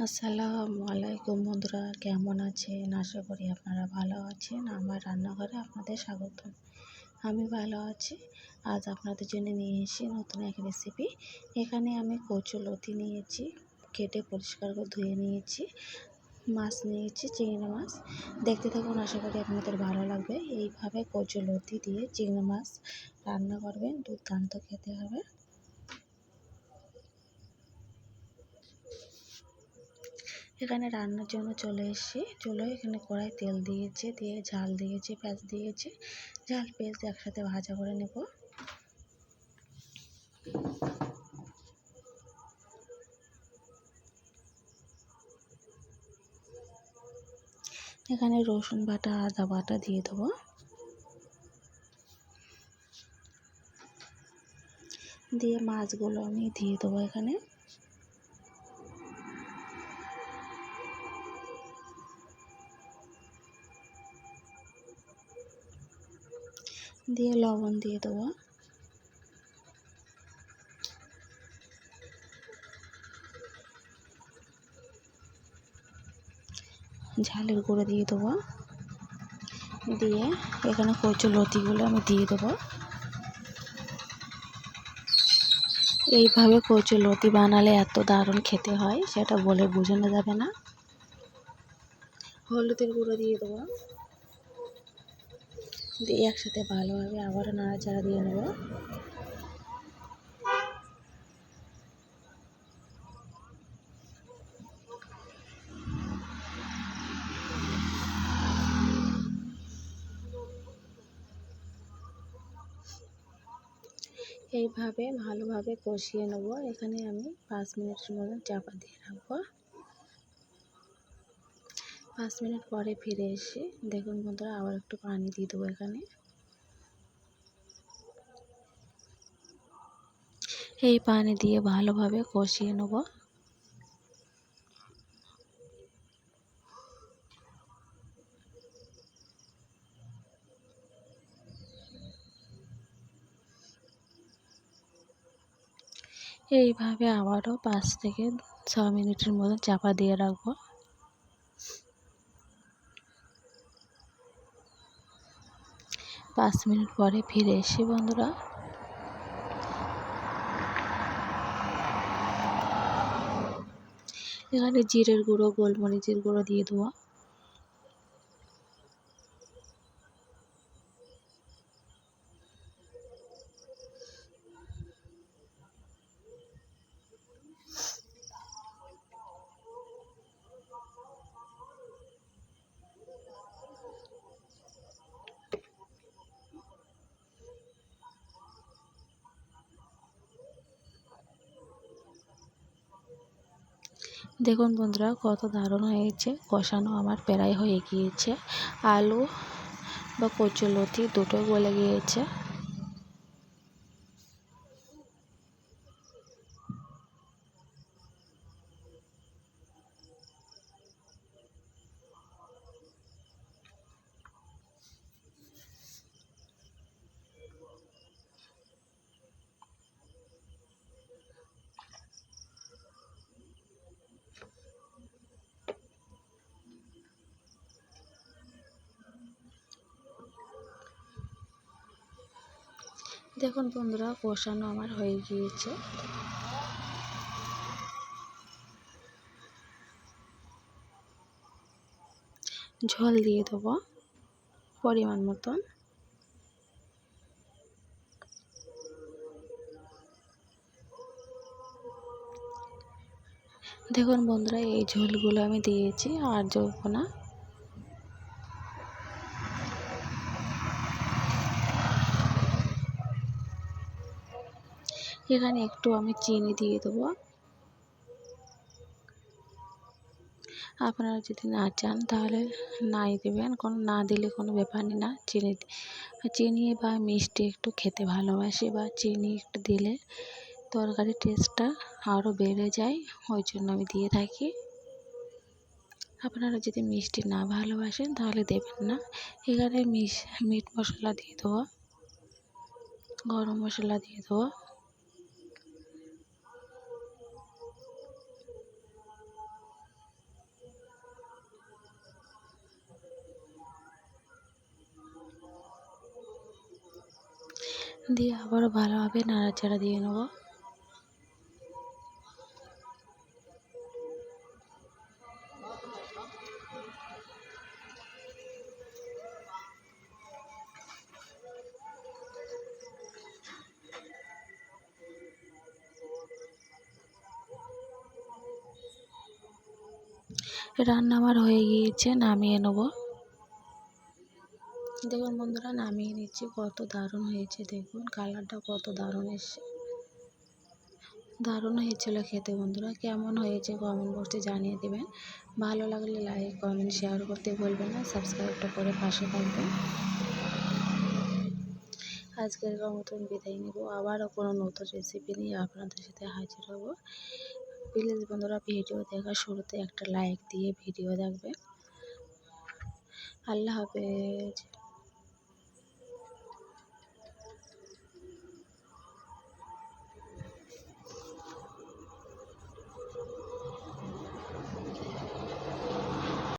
আসসালামু আলাইকুম বন্ধুরা, কেমন আছেন? আশা করি আপনারা ভালো আছেন। আমার রান্নাঘরে আপনাদের স্বাগতম। আমি ভালো আছি। আজ আপনাদের জন্য নিয়ে এসেছি নতুন এক রেসিপি। এখানে আমি কচুলতি নিয়েছি, কেটে পরিষ্কার করে ধুয়ে নিয়েছি। মাছ নিয়েছি, চিংড়ি মাছ। দেখতে থাকুন, আশা করি আপনাদের ভালো লাগবে। এইভাবে কচুলতি দিয়ে চিংড়ি মাছ রান্না করবেন, দুর্দান্ত খেতে হবে। এখানে রান্নার জন্য চলে এসেছি। এখানে কড়াই তেল দিয়েছি, দিয়ে ঝাল দিয়েছি, পেঁয়াজ দিয়েছি। ঝাল পেঁয়াজ একসাথে ভাজা করে নেব। এখানে রসুন বাটা, আদা বাটা দিয়ে দেবো। দিয়ে মাছগুলো আমি দিয়ে দেবো এখানে। দিয়ে লবণ দিয়ে দেবো। ঝালের গুঁড়ো দিয়ে দেবো। দিয়ে এখানে কচুলতিগুলো আমি দিয়ে দেবো। এইভাবে কচুলতি বানালে এত দারুণ খেতে হয়, সেটা বলে বোঝানো যাবে না। হলুদের গুঁড়ো দিয়ে দেবো। দিয়ে একসাথে ভালোভাবে আবারও নাড়াচাড়া দিয়ে নেব। এইভাবে ভালোভাবে কষিয়ে নেব। এখানে আমি 5 মিনিটের মতো চাপা দিয়ে রাখবো। 5 মিনিট পরে ফিরে এসে দেখুন বন্ধুরা, আবার একটু পানি দিয়ে দেবো এখানে। এই পানি দিয়ে ভালোভাবে কষিয়ে নেব। এইভাবে আবারও 5 থেকে 6 মিনিটের মতো চাপা দিয়ে রাখবো। 5 মিনিট পরে ফিরে এসে বন্ধুরা, এখানে জিরের গুঁড়ো, গোলমরিচের গুঁড়ো দিয়ে দেবো। দেখুন বন্ধুরা, কত দারুণ হয়েছে। কষানো আমার প্রায় হয়ে গিয়েছে। আলু বা কচুলতি দুটোই গলে গিয়েছে। দেখুন বন্ধুরা, কষানো আমার হয়ে গিয়েছে। ঝোল দিয়ে দেবো পরিমাণ মতন। দেখুন বন্ধুরা, এই ঝোলগুলো আমি দিয়েছি, আর দেবো না। এখানে একটু আমি চিনি দিয়ে দেবো। আপনারা যদি না চান তাহলে নাই দেবেন, না দিলে কোনো ব্যাপার না। চিনি বা মিষ্টি একটু খেতে ভালোবাসি, বা চিনি একটু দিলে তরকারির টেস্টটা আরও বেড়ে যায়, ওই জন্য আমি দিয়ে থাকি। আপনারা যদি মিষ্টি না ভালোবাসেন তাহলে দেবেন না। এখানে মিট মশলা দিয়ে দেবো, গরম মশলা দিয়ে দেবো। দিয়ে আবারও ভালোভাবে নাড়াচাড়া দিয়ে নেব। রান্না আমার হয়ে গিয়েছে, নামিয়ে নেব। দেখুন বন্ধুরা, নামিয়ে নিচ্ছি। কত দারুণ হয়েছে দেখুন, কালারটা কত দারুণ এসছে, দারুণ হয়েছিল খেতে। বন্ধুরা কেমন হয়েছে কমেন্ট বক্সে জানিয়ে দেবেন। ভালো লাগলে লাইক কমেন্ট শেয়ার করতে ভুলবেন না, সাবস্ক্রাইবটা করে পাশে থাকবেন। আজকের মতন বিদায় নেব, আবারও কোনো নতুন রেসিপি নিয়ে আপনাদের সাথে হাজির হব। প্লিজ বন্ধুরা, ভিডিও দেখার শুরুতে একটা লাইক দিয়ে ভিডিও দেখবেন। আল্লাহ হাফেজ।